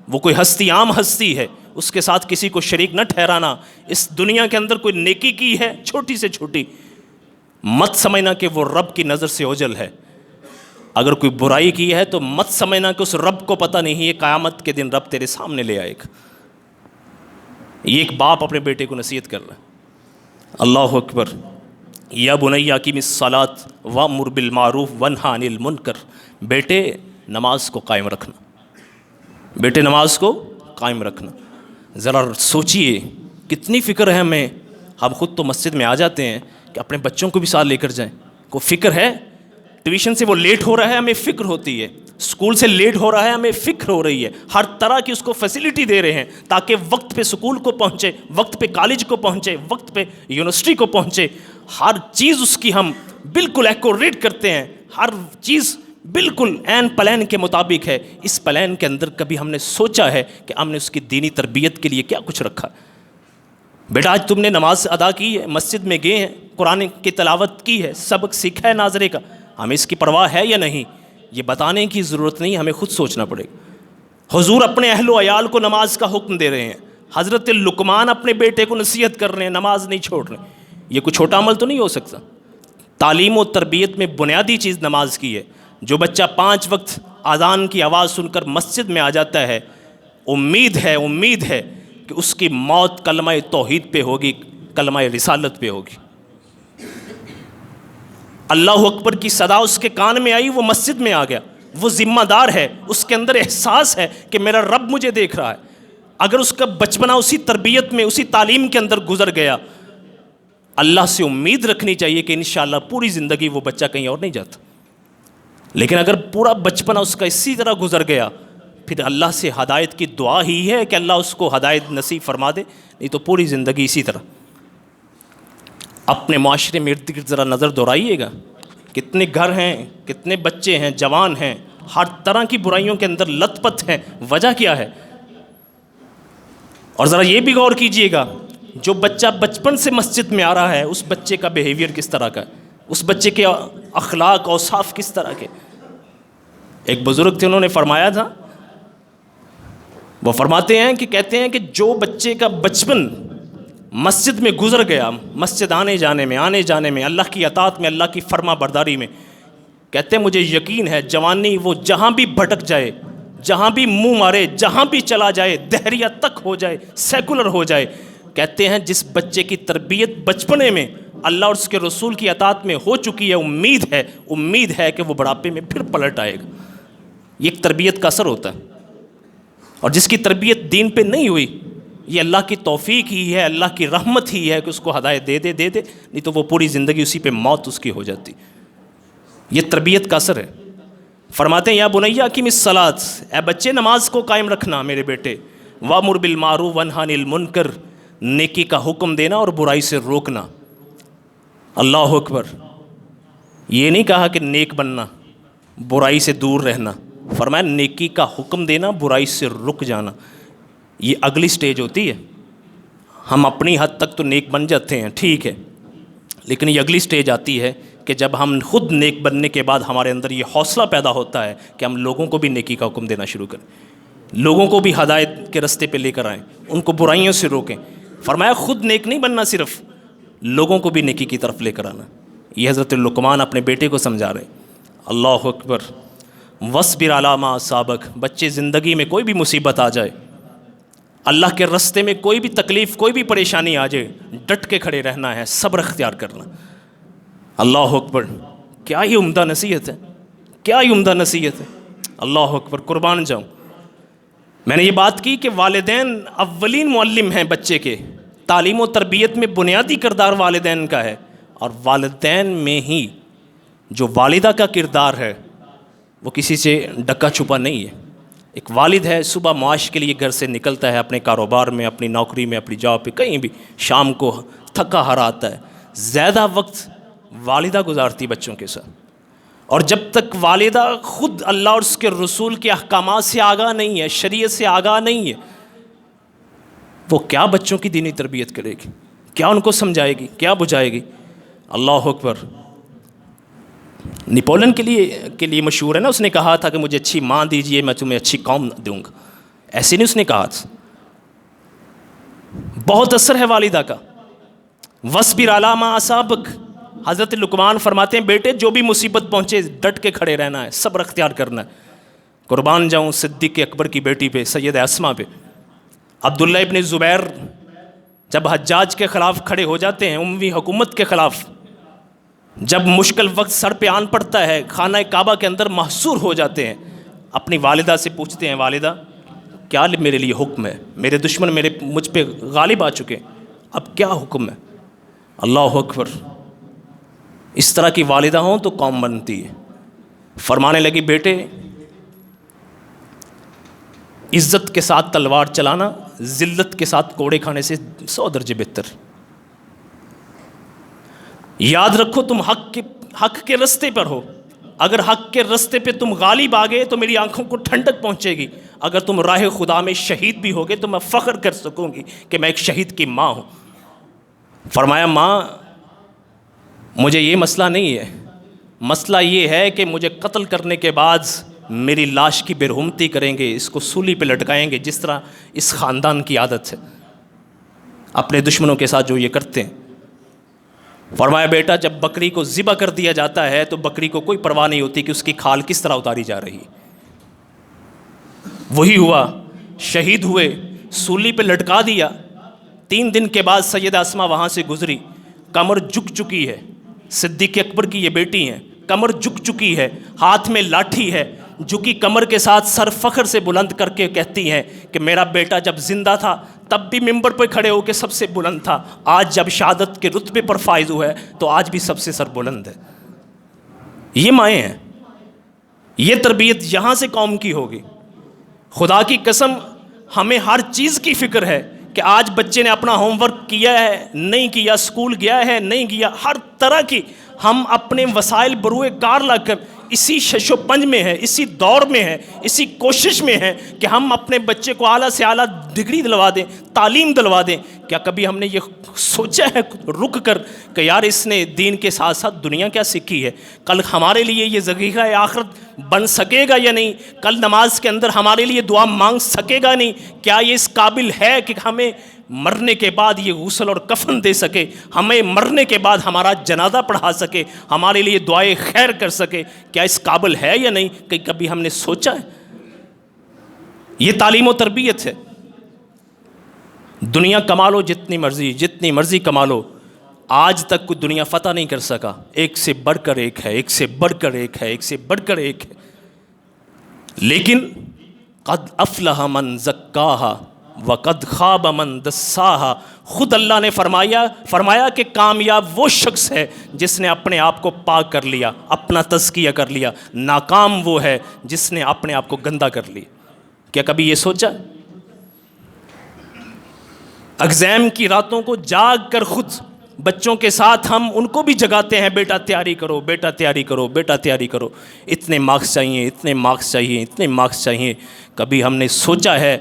وہ کوئی ہستی عام ہستی ہے, اس کے ساتھ کسی کو شریک نہ ٹھہرانا. اس دنیا کے اندر کوئی نیکی کی ہے چھوٹی سے چھوٹی, مت سمجھنا کہ وہ رب کی نظر سے اوجھل ہے. اگر کوئی برائی کی ہے تو مت سمجھنا کہ اس رب کو پتہ نہیں ہے, قیامت کے دن رب تیرے سامنے لے آئے گا. یہ ایک باپ اپنے بیٹے کو نصیحت کر رہا ہے. اللہ اکبر. یا بنی اقیم الصلاۃ وامر بالمعروف وانہی عن المنکر. بیٹے نماز کو قائم رکھنا, بیٹے نماز کو قائم رکھنا. ذرا سوچئے کتنی فکر ہے ہمیں. ہم خود تو مسجد میں آ جاتے ہیں کہ اپنے بچوں کو بھی ساتھ لے کر جائیں. کوئی فکر ہے؟ ٹیوشن سے وہ لیٹ ہو رہا ہے, ہمیں فکر ہوتی ہے. اسکول سے لیٹ ہو رہا ہے, ہمیں فکر ہو رہی ہے. ہر طرح کی اس کو فیسلٹی دے رہے ہیں تاکہ وقت پہ اسکول کو پہنچے, وقت پہ کالج کو پہنچے, وقت پہ یونیورسٹی کو پہنچے. ہر چیز اس کی ہم بالکل ایکوریٹ کرتے ہیں, ہر چیز بالکل عین پلان کے مطابق ہے. اس پلان کے اندر کبھی ہم نے سوچا ہے کہ ہم نے اس کی دینی تربیت کے لیے کیا کچھ رکھا؟ بیٹا آج تم نے نماز ادا کی ہے، مسجد میں گئے ہیں، قرآن کی تلاوت کی ہے، سبق سیکھا ہے ناظرے کا، ہمیں اس کی پرواہ ہے یا نہیں؟ یہ بتانے کی ضرورت نہیں، ہمیں خود سوچنا پڑے گا. حضور اپنے اہل و عیال کو نماز کا حکم دے رہے ہیں، حضرت لقمان اپنے بیٹے کو نصیحت کر رہے ہیں، نماز نہیں چھوڑ رہے. یہ کوئی چھوٹا عمل تو نہیں ہو سکتا. تعلیم و تربیت میں بنیادی چیز نماز کی ہے. جو بچہ 5 وقت اذان کی آواز سن کر مسجد میں آ جاتا ہے، امید ہے کہ اس کی موت کلمہ توحید پہ ہوگی، کلمہ رسالت پہ ہوگی. اللہ اکبر کی صدا اس کے کان میں آئی، وہ مسجد میں آ گیا، وہ ذمہ دار ہے، اس کے اندر احساس ہے کہ میرا رب مجھے دیکھ رہا ہے. اگر اس کا بچپنا اسی تربیت میں، اسی تعلیم کے اندر گزر گیا، اللہ سے امید رکھنی چاہیے کہ انشاءاللہ پوری زندگی وہ بچہ کہیں اور نہیں جاتا. لیکن اگر پورا بچپنا اس کا اسی طرح گزر گیا، پھر اللہ سے ہدایت کی دعا ہی ہے کہ اللہ اس کو ہدایت نصیب فرما دے، نہیں تو پوری زندگی اسی طرح. اپنے معاشرے میں ارد گرد ذرا نظر دہرائیے گا، کتنے گھر ہیں، کتنے بچے ہیں، جوان ہیں، ہر طرح کی برائیوں کے اندر لت پت ہیں. وجہ کیا ہے؟ اور ذرا یہ بھی غور کیجئے گا، جو بچہ بچپن سے مسجد میں آ رہا ہے، اس بچے کا بیہیویئر کس طرح کا ہے، اس بچے کے اخلاق اوصاف کس طرح کے. ایک بزرگ تھے، انہوں نے فرمایا تھا، وہ فرماتے ہیں کہ کہتے ہیں کہ جو بچے کا بچپن مسجد میں گزر گیا، مسجد آنے جانے میں، اللہ کی اطاعت میں، اللہ کی فرما برداری میں، کہتے ہیں مجھے یقین ہے جوانی وہ جہاں بھی بھٹک جائے، جہاں بھی منہ مارے، جہاں بھی چلا جائے، دہریہ تک ہو جائے، سیکولر ہو جائے، کہتے ہیں جس بچے کی تربیت بچپنے میں اللہ اور اس کے رسول کی اطاعت میں ہو چکی ہے، امید ہے کہ وہ بڑھاپے میں پھر پلٹ آئے گا. یہ ایک تربیت کا اثر ہوتا ہے. اور جس کی تربیت دین پہ نہیں ہوئی، یہ اللہ کی توفیق ہی ہے، اللہ کی رحمت ہی ہے کہ اس کو ہدایت دے دے، نہیں تو وہ پوری زندگی اسی پہ موت اس کی ہو جاتی. یہ تربیت کا اثر ہے. فرماتے ہیں یا بنیا اقم الصلاۃ، اے بچے نماز کو قائم رکھنا میرے بیٹے، وامر بالمعروف وانہا عن المنکر، نیکی کا حکم دینا اور برائی سے روکنا. اللہ اکبر. یہ نہیں کہا کہ نیک بننا، برائی سے دور رہنا، فرمایا نیکی کا حکم دینا، برائی سے رک جانا. یہ اگلی سٹیج ہوتی ہے. ہم اپنی حد تک تو نیک بن جاتے ہیں، ٹھیک ہے، لیکن یہ اگلی سٹیج آتی ہے کہ جب ہم خود نیک بننے کے بعد ہمارے اندر یہ حوصلہ پیدا ہوتا ہے کہ ہم لوگوں کو بھی نیکی کا حکم دینا شروع کریں، لوگوں کو بھی ہدایت کے رستے پہ لے کر آئیں، ان کو برائیوں سے روکیں. فرمایا خود نیک نہیں بننا، صرف لوگوں کو بھی نیکی کی طرف لے کر آنا. یہ حضرت لقمان اپنے بیٹے کو سمجھا رہے. اللہ اکبر. وَاصْبِرْ عَلَىٰ مَا أَصَابَكَ. بچے زندگی میں کوئی بھی مصیبت آ جائے، اللہ کے رستے میں کوئی بھی تکلیف، کوئی بھی پریشانی آ جائے، ڈٹ کے کھڑے رہنا ہے، صبر اختیار کرنا. اللہ اکبر. کیا یہ عمدہ نصیحت ہے، کیا یہ عمدہ نصیحت ہے. اللہ اکبر. قربان جاؤں. میں نے یہ بات کی کہ والدین اولین معلم ہیں بچے کے. تعلیم و تربیت میں بنیادی کردار والدین کا ہے، اور والدین میں ہی جو والدہ کا کردار ہے وہ کسی سے ڈکا چھپا نہیں ہے. ایک والد ہے، صبح معاش کے لیے گھر سے نکلتا ہے، اپنے کاروبار میں، اپنی نوکری میں، اپنی جاب پہ، کہیں بھی، شام کو تھکا ہارا آتا ہے، زیادہ وقت والدہ گزارتی بچوں کے ساتھ. اور جب تک والدہ خود اللہ اور اس کے رسول کے احکامات سے آگاہ نہیں ہے، شریعت سے آگاہ نہیں ہے، وہ کیا بچوں کی دینی تربیت کرے گی، کیا ان کو سمجھائے گی، کیا بجھائے گی. اللہ اکبر. نیپولن کے لیے مشہور ہے نا، اس نے کہا تھا کہ مجھے اچھی ماں دیجئے، میں تمہیں اچھی قوم دوں گا. ایسے نہیں اس نے کہا تھا. بہت اثر ہے والدہ کا. وَاصْبِرْ عَلَىٰ مَا أَصَابَكَ. حضرت لقمان فرماتے ہیں بیٹے جو بھی مصیبت پہنچے ڈٹ کے کھڑے رہنا ہے، صبر اختیار کرنا ہے. قربان جاؤں صدیق اکبر کی بیٹی پہ، سید اسما پہ. عبداللہ ابن زبیر جب حجاج کے خلاف کھڑے ہو جاتے ہیں، اموی حکومت کے خلاف، جب مشکل وقت سر پہ آن پڑتا ہے، خانہ کعبہ کے اندر محصور ہو جاتے ہیں، اپنی والدہ سے پوچھتے ہیں والدہ کیا میرے لیے حکم ہے، میرے دشمن مجھ پہ غالب آ چکے، اب کیا حکم ہے. اللہ اکبر. اس طرح کی والدہ ہوں تو قوم بنتی ہے. فرمانے لگی بیٹے عزت کے ساتھ تلوار چلانا ذلت کے ساتھ کوڑے کھانے سے 100 درجے بہتر. یاد رکھو تم حق کے رستے پر ہو، اگر حق کے رستے پہ تم غالب آ گئے تو میری آنکھوں کو ٹھنڈک پہنچے گی، اگر تم راہ خدا میں شہید بھی ہوگے تو میں فخر کر سکوں گی کہ میں ایک شہید کی ماں ہوں۔ فرمایا ماں مجھے یہ مسئلہ نہیں ہے، مسئلہ یہ ہے کہ مجھے قتل کرنے کے بعد میری لاش کی برہمتی کریں گے، اس کو سولی پہ لٹکائیں گے، جس طرح اس خاندان کی عادت ہے اپنے دشمنوں کے ساتھ جو یہ کرتے ہیں۔ فرمایا بیٹا جب بکری کو ذبح کر دیا جاتا ہے تو بکری کو کوئی پرواہ نہیں ہوتی کہ اس کی کھال کس طرح اتاری جا رہی ہے۔ وہی ہوا، شہید ہوئے، سولی پہ لٹکا دیا۔ 3 دن کے بعد سیدہ اسماء وہاں سے گزری، کمر جھک چکی ہے، صدیق اکبر کی یہ بیٹی ہیں، کمر جھک چکی ہے، ہاتھ میں لاٹھی ہے، جھکی کمر کے ساتھ سر فخر سے بلند کر کے کہتی ہیں کہ میرا بیٹا جب زندہ تھا تب بھی منبر پہ کھڑے ہو کے سب سے بلند تھا، آج جب شہادت کے رتبے پر فائز ہوا ہے تو آج بھی سب سے سر بلند ہے۔ یہ مائیں ہیں، یہ تربیت یہاں سے قوم کی ہوگی۔ خدا کی قسم ہمیں ہر چیز کی فکر ہے کہ آج بچے نے اپنا ہوم ورک کیا ہے نہیں کیا، اسکول گیا ہے نہیں گیا، ہر طرح کی ہم اپنے وسائل بروئے کار لا کر اسی شش و پنج میں ہے، اسی دور میں ہے، اسی کوشش میں ہے کہ ہم اپنے بچے کو اعلیٰ سے اعلیٰ ڈگری دلوا دیں، تعلیم دلوا دیں۔ کیا کبھی ہم نے یہ سوچا ہے رک کر کہ یار اس نے دین کے ساتھ ساتھ دنیا کیا سیکھی ہے، کل ہمارے لیے یہ ذخیرہ آخرت بن سکے گا یا نہیں، کل نماز کے اندر ہمارے لیے دعا مانگ سکے گا نہیں، کیا یہ اس قابل ہے کہ ہمیں مرنے کے بعد یہ غسل اور کفن دے سکے، ہمیں مرنے کے بعد ہمارا جنازہ پڑھا سکے، ہمارے لیے دعائے خیر کر سکے، کیا اس قابل ہے یا نہیں؟ کہ کبھی ہم نے سوچا ہے؟ یہ تعلیم و تربیت ہے۔ دنیا کما لو جتنی مرضی کما لو، آج تک کوئی دنیا فتح نہیں کر سکا، ایک سے بڑھ کر ایک ہے، ایک سے بڑھ کر ایک ہے، ایک سے بڑھ کر ایک ہے، لیکن قد افلح من زکاہا وقد خاب من دساہا۔ خود اللہ نے فرمایا کہ کامیاب وہ شخص ہے جس نے اپنے آپ کو پاک کر لیا، اپنا تزکیہ کر لیا، ناکام وہ ہے جس نے اپنے آپ کو گندا کر لیا۔ کیا کبھی یہ سوچا؟ ایگزام کی راتوں کو جاگ کر خود بچوں کے ساتھ ہم ان کو بھی جگاتے ہیں، بیٹا تیاری کرو، بیٹا تیاری کرو، بیٹا تیاری کرو، اتنے مارکس چاہیے، اتنے مارکس چاہیے، اتنے مارکس چاہیے۔ کبھی ہم نے سوچا ہے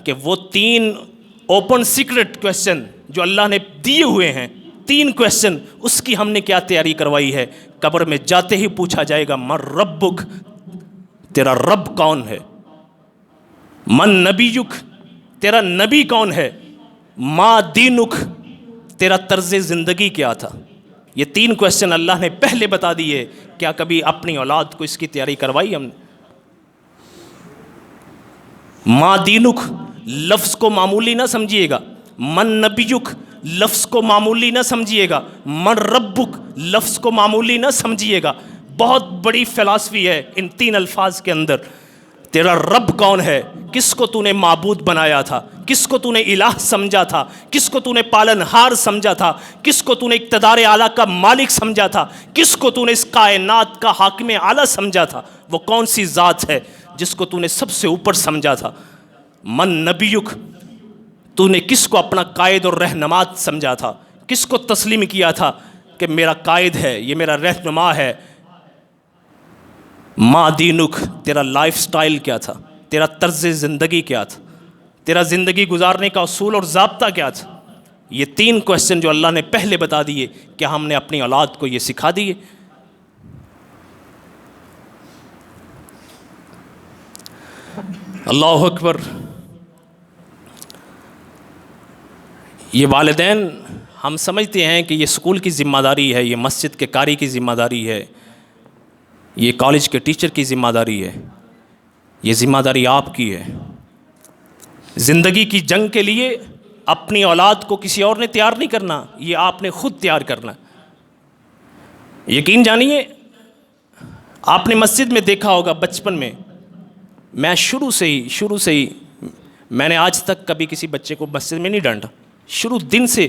کہ وہ 3 اوپن سیکرٹ کویسچن جو اللہ نے دیے ہوئے ہیں، 3 کویسچن، اس کی ہم نے کیا تیاری کروائی ہے؟ قبر میں جاتے ہی پوچھا جائے گا من ربک، تیرا رب کون ہے؟ من نبیک، تیرا نبی کون ہے؟ ما دینک، تیرا طرز زندگی کیا تھا؟ یہ 3 کویسچن اللہ نے پہلے بتا دیے۔ کیا کبھی اپنی اولاد کو اس کی تیاری کروائی ہم نے؟ ما دینک لفظ کو معمولی نہ سمجھیے گا، من نبیک لفظ کو معمولی نہ سمجھیے گا، من ربک لفظ کو معمولی نہ سمجھیے گا۔ بہت بڑی فلسفی ہے ان 3 الفاظ کے اندر۔ تیرا رب کون ہے؟ کس کو تو نے معبود بنایا تھا؟ کس کو تو نے الہ سمجھا تھا؟ کس کو تو نے پالنہار سمجھا تھا؟ کس کو تو نے اقتدار اعلیٰ کا مالک سمجھا تھا؟ کس کو تو نے اس کائنات کا حاکم اعلیٰ سمجھا تھا؟ وہ کون سی ذات ہے جس کو تو نے سب سے اوپر سمجھا تھا؟ من نبیک، تو نے کس کو اپنا قائد اور رہنما سمجھا تھا؟ کس کو تسلیم کیا تھا کہ میرا قائد ہے، یہ میرا رہنما ہے؟ ما دینک، تیرا لائف سٹائل کیا تھا؟ تیرا طرز زندگی کیا تھا؟ تیرا زندگی گزارنے کا اصول اور ضابطہ کیا تھا؟ یہ 3 کویسچن جو اللہ نے پہلے بتا دیے، کیا ہم نے اپنی اولاد کو یہ سکھا دیے؟ اللہ اکبر۔ یہ والدین، ہم سمجھتے ہیں کہ یہ اسکول کی ذمہ داری ہے، یہ مسجد کے قاری کی ذمہ داری ہے، یہ کالج کے ٹیچر کی ذمہ داری ہے۔ یہ ذمہ داری آپ کی ہے۔ زندگی کی جنگ کے لیے اپنی اولاد کو کسی اور نے تیار نہیں کرنا، یہ آپ نے خود تیار کرنا۔ یقین جانیے، آپ نے مسجد میں دیکھا ہوگا بچپن میں، میں شروع سے ہی میں نے آج تک کبھی کسی بچے کو مسجد میں نہیں ڈانٹا۔ شروع دن سے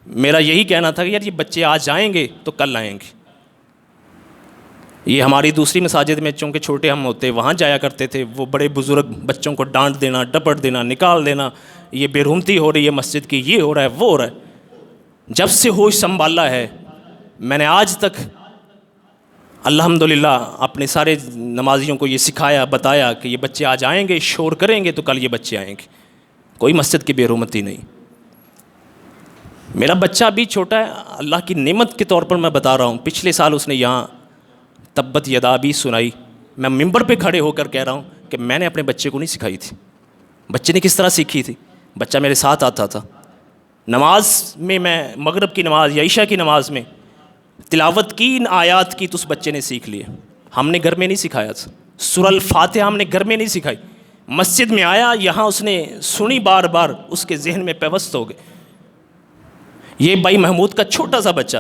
میرا یہی کہنا تھا کہ یار یہ بچے آج آئیں گے تو کل آئیں گے۔ یہ ہماری دوسری مساجد میں چونکہ چھوٹے ہم ہوتے وہاں جایا کرتے تھے، وہ بڑے بزرگ بچوں کو ڈانٹ دینا، ڈپٹ دینا، نکال دینا، یہ بےرحمتی ہو رہی ہے مسجد کی، یہ ہو رہا ہے، وہ ہو رہا ہے۔ جب سے ہوش سنبھالا ہے، میں نے آج تک الحمدللہ اپنے سارے نمازیوں کو یہ سکھایا بتایا کہ یہ بچے آج آئیں گے شور کریں گے تو کل یہ بچے آئیں گے، کوئی مسجد کی بے حرمتی نہیں۔ میرا بچہ ابھی چھوٹا ہے، اللہ کی نعمت کے طور پر میں بتا رہا ہوں، پچھلے سال اس نے یہاں تبت یدا بھی سنائی، میں ممبر پہ کھڑے ہو کر کہہ رہا ہوں کہ میں نے اپنے بچے کو نہیں سکھائی تھی، بچے نے کس طرح سیکھی تھی؟ بچہ میرے ساتھ آتا تھا نماز میں مغرب کی نماز یا عشاء کی نماز میں تلاوت کی ان آیات کی تو اس بچے نے سیکھ لیے، ہم نے گھر میں نہیں سکھایا تھا۔ سورہ الفاتحہ ہم نے گھر میں نہیں سکھائی، مسجد میں آیا یہاں اس نے سنی بار بار، اس کے ذہن میں پیوست ہو گئے۔ یہ بھائی محمود کا چھوٹا سا بچہ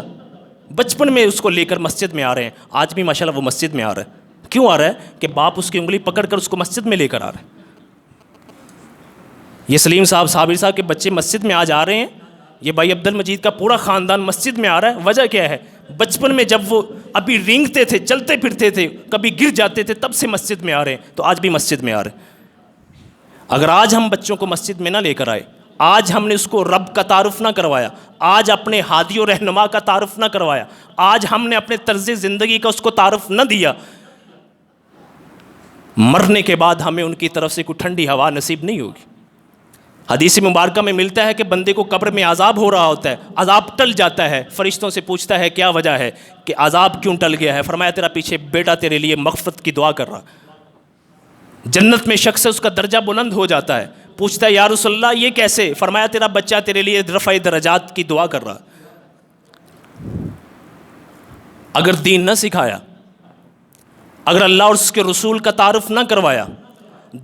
بچپن میں اس کو لے کر مسجد میں آ رہے ہیں، آج بھی ماشاءاللہ وہ مسجد میں آ رہا ہے۔ کیوں آ رہا ہے؟ کہ باپ اس کی انگلی پکڑ کر اس کو مسجد میں لے کر آ رہا ہے۔ یہ سلیم صاحب صابر صاحب کے بچے مسجد میں آج آ رہے ہیں، یہ بھائی عبد المجید کا پورا خاندان مسجد میں آ رہا ہے۔ وجہ کیا ہے؟ بچپن میں جب وہ ابھی رینگتے تھے، چلتے پھرتے تھے، کبھی گر جاتے تھے، تب سے مسجد میں آ رہے ہیں، تو آج بھی مسجد میں آ رہے ہیں۔ اگر آج ہم بچوں کو مسجد میں نہ لے کر آئے، آج ہم نے اس کو رب کا تعارف نہ کروایا، آج اپنے ہادی و رہنما کا تعارف نہ کروایا، آج ہم نے اپنے طرز زندگی کا اس کو تعارف نہ دیا، مرنے کے بعد ہمیں ان کی طرف سے کوئی ٹھنڈی ہوا نصیب نہیں ہوگی۔ حدیث مبارکہ میں ملتا ہے کہ بندے کو قبر میں عذاب ہو رہا ہوتا ہے، عذاب ٹل جاتا ہے، فرشتوں سے پوچھتا ہے کیا وجہ ہے کہ عذاب کیوں ٹل گیا ہے؟ فرمایا تیرا پیچھے بیٹا تیرے لیے مغفرت کی دعا کر رہا۔ جنت میں شخص اس کا درجہ بلند ہو جاتا ہے، پوچھتا ہے یا رسول اللہ یہ کیسے؟ فرمایا تیرا بچہ تیرے لیے رفع درجات کی دعا کر رہا۔ اگر دین نہ سکھایا، اگر اللہ اور اس کے رسول کا تعارف نہ کروایا،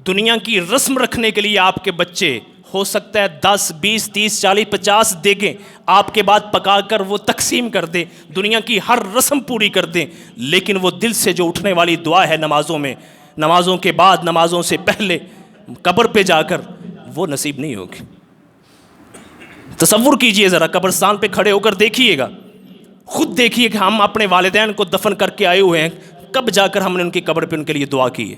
دنیا کی رسم رکھنے کے لیے آپ کے بچے ہو سکتا ہے 10 20 30 40 50 دیگیں آپ کے بعد پکا کر وہ تقسیم کر دیں، دنیا کی ہر رسم پوری کر دیں، لیکن وہ دل سے جو اٹھنے والی دعا ہے نمازوں میں، نمازوں کے بعد، نمازوں سے پہلے، قبر پہ جا کر، وہ نصیب نہیں ہوگی۔ تصور کیجئے ذرا، قبرستان پہ کھڑے ہو کر دیکھیے گا، خود دیکھیے کہ ہم اپنے والدین کو دفن کر کے آئے ہوئے ہیں، کب جا کر ہم نے ان کی قبر پہ ان کے لیے دعا کی ہے؟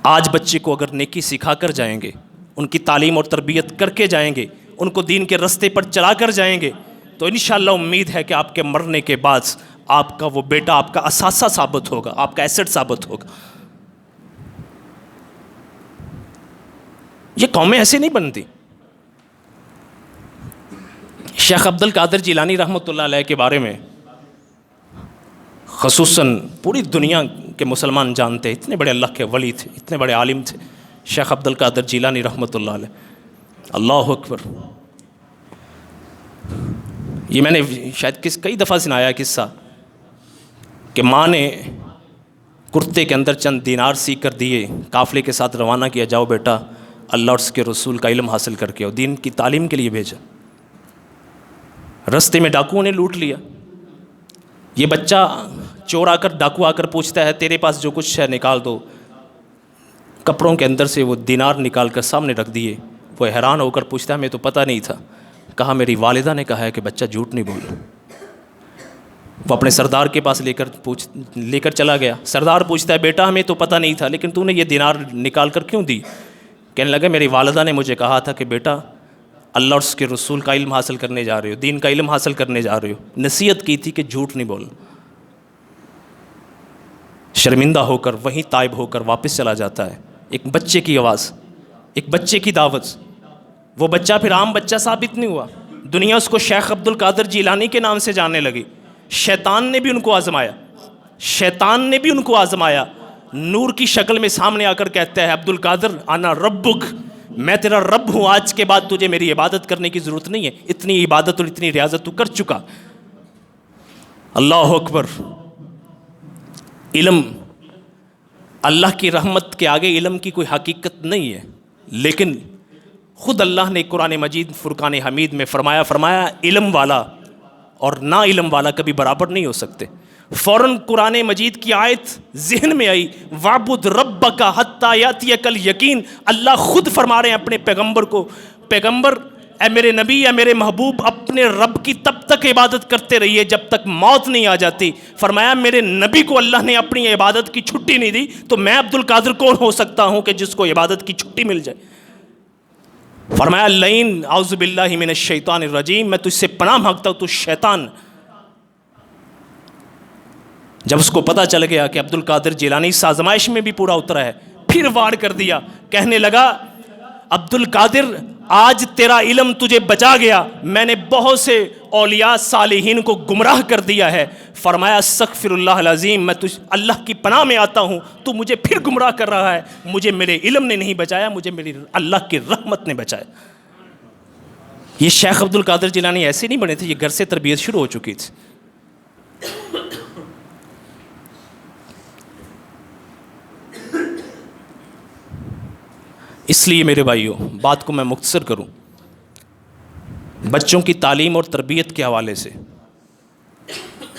آج بچے کو اگر نیکی سکھا کر جائیں گے، ان کی تعلیم اور تربیت کر کے جائیں گے، ان کو دین کے رستے پر چلا کر جائیں گے، تو انشاءاللہ امید ہے کہ آپ کے مرنے کے بعد آپ کا وہ بیٹا آپ کا اثاثہ ثابت ہوگا، آپ کا ایسٹ ثابت ہوگا۔ یہ قومیں ایسے نہیں بنتی۔ شیخ عبد القادر جیلانی رحمۃ اللہ علیہ کے بارے میں خصوصاً پوری دنیا کے مسلمان جانتے ہیں، اتنے بڑے اللہ کے ولی تھے، اتنے بڑے عالم تھے شیخ عبد القادر جیلانی رحمۃ اللہ علیہ۔ اللہ اکبر۔ یہ میں نے شاید کئی دفعہ سنایا قصہ کہ ماں نے کرتے کے اندر چند دینار سیکھ کر دیے، قافلے کے ساتھ روانہ کیا، جاؤ بیٹا اللہ اور اس کے رسول کا علم حاصل کر کے آؤ، دین کی تعلیم کے لیے بھیجا۔ رستے میں ڈاکوؤں نے لوٹ لیا۔ یہ بچہ چور آ کر، ڈاکو آ کر پوچھتا ہے تیرے پاس جو کچھ ہے نکال دو، کپڑوں کے اندر سے وہ دینار نکال کر سامنے رکھ دیے۔ وہ حیران ہو کر پوچھتا ہے ہمیں تو پتہ نہیں تھا۔ کہا میری والدہ نے کہا ہے کہ بچہ جھوٹ نہیں بولو۔ وہ اپنے سردار کے پاس لے کر چلا گیا۔ سردار پوچھتا ہے بیٹا ہمیں تو پتہ نہیں تھا لیکن تو نے یہ دینار نکال کر کیوں دی؟ کہنے لگا میری والدہ نے مجھے کہا تھا کہ بیٹا اللہ اور اس کے رسول کا علم حاصل کرنے جا رہے ہو، دین کا علم حاصل کرنے جا رہے ہو، نصیحت کی تھی کہ جھوٹ نہیں بولنا۔ شرمندہ ہو کر وہیں تائب ہو کر واپس چلا جاتا ہے۔ ایک بچے کی آواز، ایک بچے کی دعوت۔ وہ بچہ پھر عام بچہ ثابت نہیں ہوا، دنیا اس کو شیخ عبد القادر جیلانی کے نام سے جاننے لگی۔ شیطان نے بھی ان کو آزمایا، شیطان نے بھی ان کو آزمایا۔ نور کی شکل میں سامنے آ کر کہتا ہے عبد القادر انا ربک، میں تیرا رب ہوں، آج کے بعد تجھے میری عبادت کرنے کی ضرورت نہیں ہے، اتنی عبادت اور اتنی ریاضت تو کر چکا۔ اللہ اکبر۔ علم، اللہ کی رحمت کے آگے علم کی کوئی حقیقت نہیں ہے، لیکن خود اللہ نے قرآن مجید فرقان حمید میں فرمایا علم والا اور نا علم والا کبھی برابر نہیں ہو سکتے۔ فوراً قرآن مجید کی آیت ذہن میں آئی، وَاعْبُدْ رَبَّكَ حَتَّى يَأْتِيَكَ الْيَقِينُ۔ اللہ خود فرما رہے ہیں اپنے پیغمبر کو، پیغمبر اے میرے نبی، اے میرے محبوب، اپنے رب کی تب تک عبادت کرتے رہیے جب تک موت نہیں آ جاتی۔ فرمایا میرے نبی کو اللہ نے اپنی عبادت کی چھٹی نہیں دی، تو میں عبد القادر کون ہو سکتا ہوں کہ جس کو عبادت کی چھٹی مل جائے؟ فرمایا لئین اعوذ باللہ من الشیطان الرجیم، میں تجھ سے پناہ مانگتا ہوں تو شیطان۔ جب اس کو پتہ چل گیا کہ عبد القادر جیلانی اس آزمائش میں بھی پورا اترا ہے، پھر وار کر دیا، کہنے لگا عبد القادر آج تیرا علم تجھے بچا گیا، میں نے بہت سے اولیاء صالحین کو گمراہ کر دیا ہے۔ فرمایا استغفر اللہ العظیم، میں اللہ کی پناہ میں آتا ہوں، تو مجھے پھر گمراہ کر رہا ہے، مجھے میرے علم نے نہیں بچایا، مجھے میری اللہ کی رحمت نے بچایا۔ یہ شیخ عبد القادر جیلانی ایسے نہیں بنے تھے، یہ گھر سے تربیت شروع ہو چکی تھی۔ اس لیے میرے بھائیوں، بات کو میں مختصر کروں، بچوں کی تعلیم اور تربیت کے حوالے سے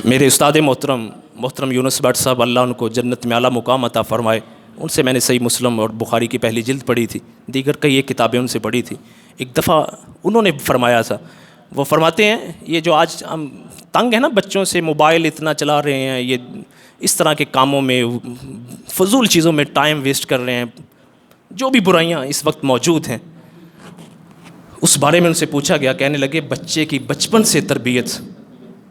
میرے استاد محترم یونس بٹ صاحب، اللہ ان کو جنت میں اعلیٰ مقام عطا فرمائے، ان سے میں نے صحیح مسلم اور بخاری کی پہلی جلد پڑھی تھی، دیگر کئی ایک کتابیں ان سے پڑھی تھی۔ ایک دفعہ انہوں نے فرمایا تھا، وہ فرماتے ہیں یہ جو آج ہم تنگ ہیں نا بچوں سے، موبائل اتنا چلا رہے ہیں، یہ اس طرح کے کاموں میں فضول چیزوں میں ٹائم ویسٹ کر رہے ہیں، جو بھی برائیاں اس وقت موجود ہیں، اس بارے میں ان سے پوچھا گیا، کہنے لگے بچے کی بچپن سے تربیت،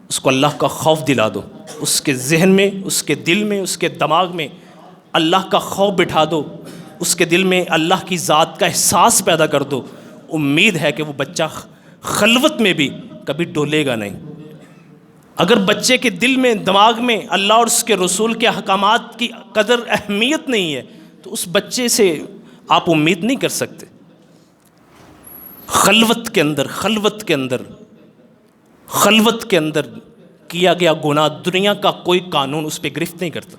اس کو اللہ کا خوف دلا دو، اس کے ذہن میں، اس کے دل میں، اس کے دماغ میں اللہ کا خوف بٹھا دو، اس کے دل میں اللہ کی ذات کا احساس پیدا کر دو، امید ہے کہ وہ بچہ خلوت میں بھی کبھی ڈولے گا نہیں۔ اگر بچے کے دل میں، دماغ میں اللہ اور اس کے رسول کے احکامات کی قدر اہمیت نہیں ہے تو اس بچے سے آپ امید نہیں کر سکتے۔ خلوت کے اندر کیا گیا گناہ دنیا کا کوئی قانون اس پہ گرفت نہیں کرتا،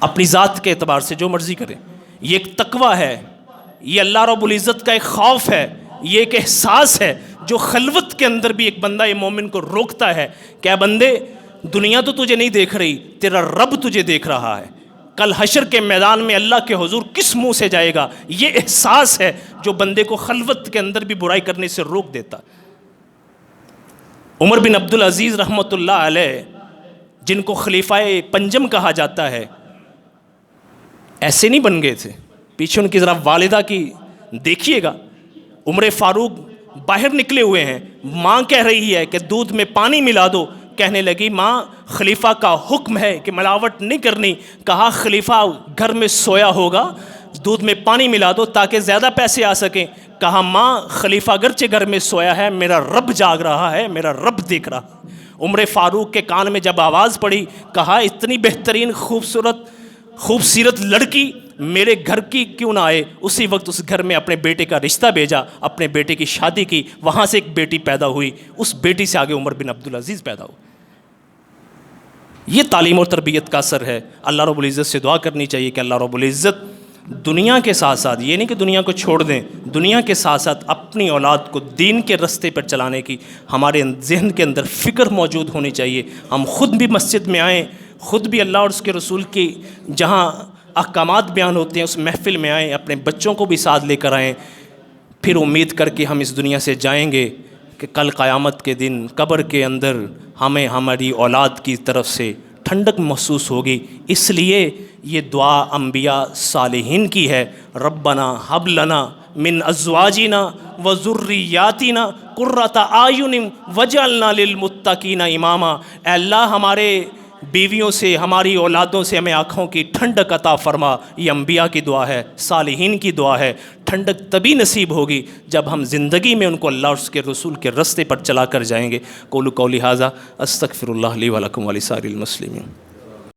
اپنی ذات کے اعتبار سے جو مرضی کرے۔ یہ ایک تقویٰ ہے، یہ اللہ رب العزت کا ایک خوف ہے، یہ ایک احساس ہے جو خلوت کے اندر بھی ایک بندہ یہ مومن کو روکتا ہے کہ اے بندے، دنیا تو تجھے نہیں دیکھ رہی، تیرا رب تجھے دیکھ رہا ہے، کل حشر کے میدان میں اللہ کے حضور کس منہ سے جائے گا، یہ احساس ہے جو بندے کو خلوت کے اندر بھی برائی کرنے سے روک دیتا۔ عمر بن عبدالعزیز رحمۃ اللہ علیہ، جن کو خلیفہ پنجم کہا جاتا ہے، ایسے نہیں بن گئے تھے، پیچھے ان کی ذرا والدہ کی دیکھیے گا، عمر فاروق باہر نکلے ہوئے ہیں، ماں کہہ رہی ہے کہ دودھ میں پانی ملا دو، کہنے لگی ماں خلیفہ کا حکم ہے کہ ملاوٹ نہیں کرنی، کہا خلیفہ گھر میں سویا ہوگا، دودھ میں پانی ملا دو تاکہ زیادہ پیسے آ سکیں، کہا ماں خلیفہ اگرچہ گھر میں سویا ہے، میرا رب جاگ رہا ہے، میرا رب دیکھ رہا ہے۔ عمر فاروق کے کان میں جب آواز پڑی، کہا اتنی بہترین خوبصورت لڑکی میرے گھر کی کیوں نہ آئے، اسی وقت اس گھر میں اپنے بیٹے کا رشتہ بھیجا، اپنے بیٹے کی شادی کی، وہاں سے ایک بیٹی پیدا ہوئی، اس بیٹی سے آگے عمر بن عبدالعزیز پیدا ہو۔ یہ تعلیم اور تربیت کا اثر ہے۔ اللہ رب العزت سے دعا کرنی چاہیے کہ اللہ رب العزت دنیا کے ساتھ ساتھ، یہ نہیں کہ دنیا کو چھوڑ دیں، دنیا کے ساتھ ساتھ اپنی اولاد کو دین کے رستے پر چلانے کی ہمارے ذہن کے اندر فکر موجود ہونی چاہیے۔ ہم خود بھی مسجد میں آئیں، خود بھی اللہ اور اس کے رسول کی جہاں احکامات بیان ہوتے ہیں اس محفل میں آئیں، اپنے بچوں کو بھی ساتھ لے کر آئیں، پھر امید کر کے ہم اس دنیا سے جائیں گے کہ کل قیامت کے دن قبر کے اندر ہمیں ہماری اولاد کی طرف سے ٹھنڈک محسوس ہوگی۔ اس لیے یہ دعا انبیاء صالحین کی ہے، ربنا ہب لنا من ازواجنا و ذریاتنا قرۃ اعین واجعلنا للمتقین اماما۔ اے اللہ ہمارے بیویوں سے، ہماری اولادوں سے ہمیں آنکھوں کی ٹھنڈک عطا فرما۔ یہ انبیاء کی دعا ہے، صالحین کی دعا ہے۔ ٹھنڈک تبھی نصیب ہوگی جب ہم زندگی میں ان کو اللہ اور اس کے رسول کے رستے پر چلا کر جائیں گے۔ قولوا قولی ھذا استغفر اللہ لی ولکم ولسائر المسلمین۔